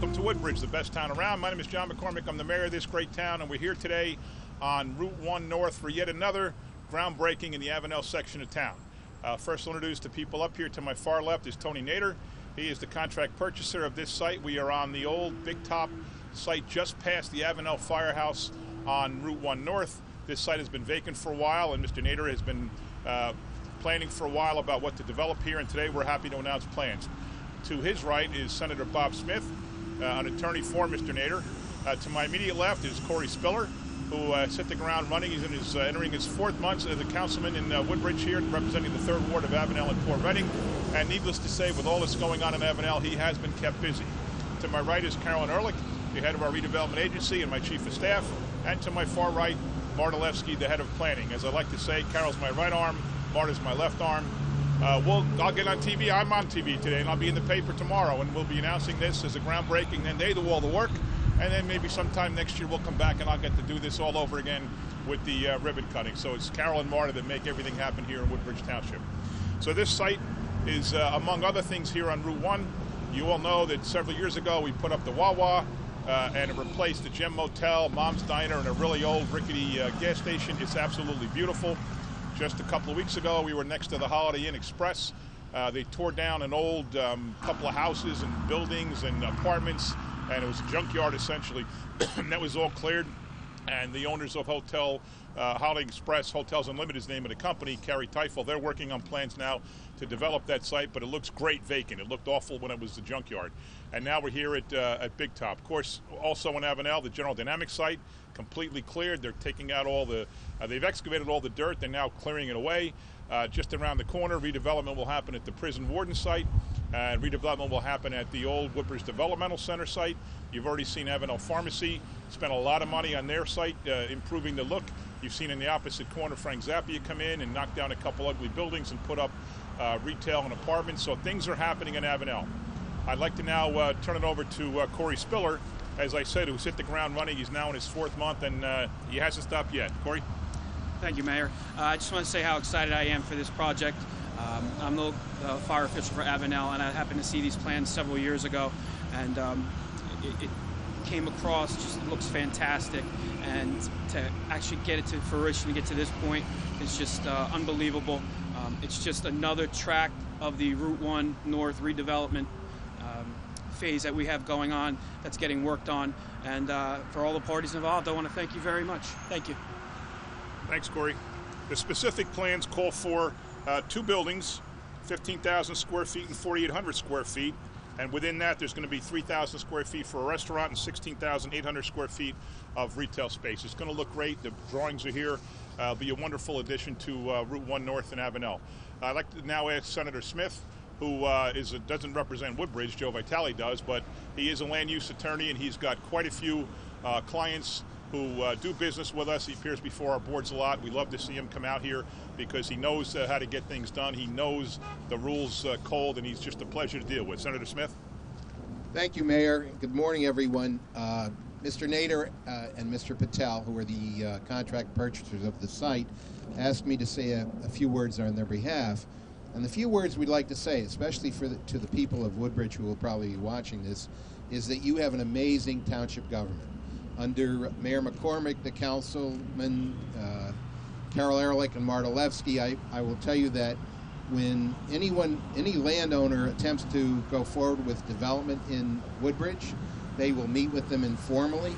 Welcome to Woodbridge, the best town around. My name is John McCormick. I'm the mayor of this great town, and we're here today on Route 1 North for yet another groundbreaking in the Avenel section of town. First, I'll introduce the people up here. To my far left is Tony Nader. He is the contract purchaser of this site. We are on the old Big Top site just past the Avenel Firehouse on Route 1 North. This site has been vacant for a while, and Mr. Nader has been planning for a while about what to develop here, and today we're happy to announce plans. To his right is Senator Bob Smith, an attorney for Mr. Nader. To my immediate left is Corey Spiller, who hit the ground running. He's in his, entering his fourth month as a councilman in Woodbridge here, representing the 3rd Ward of Avenel and Port Reading. And needless to say, with all this going on in Avenel, he has been kept busy. To my right is Carolyn Ehrlich, the head of our redevelopment agency and my chief of staff. And to my far right, Marta Levsky, the head of planning. As I like to say, Carol's my right arm, Marta's my left arm. I'll get on TV. I'm on TV today, and I'll be in the paper tomorrow, and we'll be announcing this as a groundbreaking. Then they do all the work, and then maybe sometime next year we'll come back and I'll get to do this all over again with the ribbon cutting. So it's Carol and Marta that make everything happen here in Woodbridge Township. So this site is, among other things, here on Route 1. You all know that several years ago we put up the Wawa, and it replaced the Gem Motel, Mom's Diner, and a really old rickety gas station. It's absolutely beautiful. Just a couple of weeks ago, we were next to the Holiday Inn Express. They tore down an old couple of houses and buildings and apartments, and it was a junkyard essentially. And that was all cleared, and the owners of Hotel Holiday Express, Hotels Unlimited is the name of the company, Carrie Teifel, they're working on plans now to develop that site, but it looks great vacant. It looked awful when it was the junkyard. And now we're here at Big Top. Of course, also in Avenel, the General Dynamics site, completely cleared. They're taking out all the, they've excavated all the dirt. They're now clearing it away. Just around the corner, redevelopment will happen at the prison warden site. And redevelopment will happen at the old Woodbridge Developmental Center site. You've already seen Avenel Pharmacy spent a lot of money on their site, improving the look. You've seen in the opposite corner Frank Zappia come in and knock down a couple ugly buildings and put up retail and apartments. So things are happening in Avenel. I'd like to now turn it over to Corey Spiller, as I said, who's hit the ground running. He's now in his 4th month, and he hasn't stopped yet. Corey? Thank you, Mayor. I just want to say how excited I am for this project. I'm the fire official for Avenel, and I happened to see these plans several years ago, and it came across, just looks fantastic, and to actually get it to fruition, to get to this point, is just unbelievable. It's just another track of the Route 1 North redevelopment phase that we have going on, that's getting worked on, and for all the parties involved, I want to thank you very much. Thank you. Thanks, Corey. The specific plans call for 2 buildings, 15,000 square feet and 4,800 square feet. And within that, there's going to be 3,000 square feet for a restaurant and 16,800 square feet of retail space. It's going to look great. The drawings are here. It'll be a wonderful addition to Route 1 North in Avenel. I'd like to now ask Senator Smith, who doesn't represent Woodbridge, Joe Vitale does, but he is a land use attorney, and he's got quite a few clients who do business with us. He appears before our boards a lot. We love to see him come out here because he knows how to get things done. He knows the rules cold, and he's just a pleasure to deal with. Senator Smith? Thank you, Mayor. Good morning, everyone. Mr. Nader and Mr. Patel, who are the contract purchasers of the site, asked me to say a few words on their behalf. And the few words we'd like to say, especially to the people of Woodbridge who will probably be watching this, is that you have an amazing township government. Under Mayor McCormick, the councilman, Carol Ehrlich, and Marta Levsky, I will tell you that when any landowner attempts to go forward with development in Woodbridge, they will meet with them informally.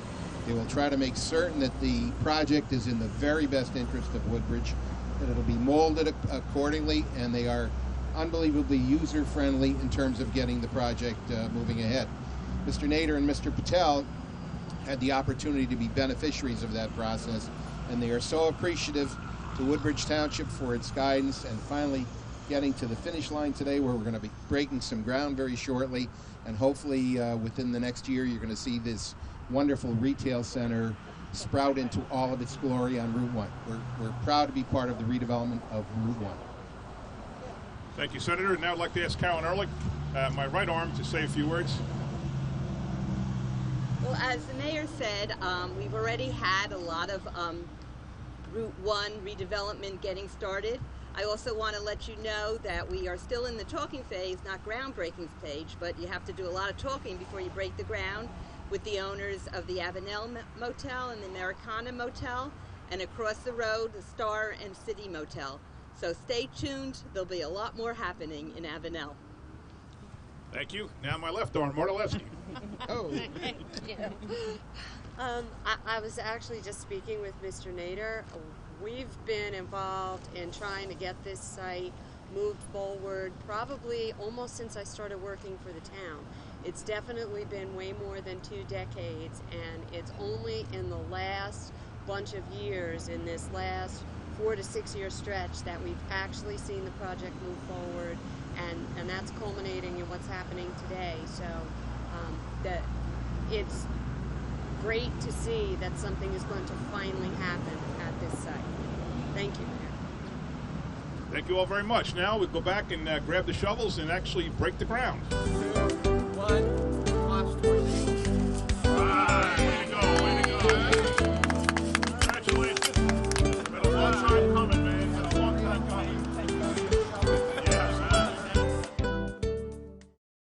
They will try to make certain that the project is in the very best interest of Woodbridge, that it'll be molded accordingly, and they are unbelievably user-friendly in terms of getting the project moving ahead. Mr. Nader and Mr. Patel had the opportunity to be beneficiaries of that process, and they are so appreciative to Woodbridge Township for its guidance, and finally getting to the finish line today, where we're going to be breaking some ground very shortly, and hopefully within the next year you're going to see this wonderful retail center sprout into all of its glory on Route 1. We're proud to be part of the redevelopment of Route 1. Thank you, Senator. Now I'd like to ask Carolyn Ehrlich, my right arm, to say a few words. Well, as the mayor said, we've already had a lot of Route 1 redevelopment getting started. I also want to let you know that we are still in the talking phase, not groundbreaking stage, but you have to do a lot of talking before you break the ground with the owners of the Avenel Motel and the Americana Motel, and across the road, the Star and City Motel. So stay tuned. There'll be a lot more happening in Avenel. Thank you. Now my left arm, Mortalewski. Oh, I was actually just speaking with Mr. Nader. We've been involved in trying to get this site moved forward probably almost since I started working for the town. It's definitely been way more than 2 decades, and it's only in the last bunch of years, in this last 4 to 6 year stretch, that we've actually seen the project move forward, and that's culminating in what's happening today. So that it's great to see that something is going to finally happen at this site. Thank you, Mayor. Thank you all very much. Now we go back and grab the shovels and actually break the ground. 1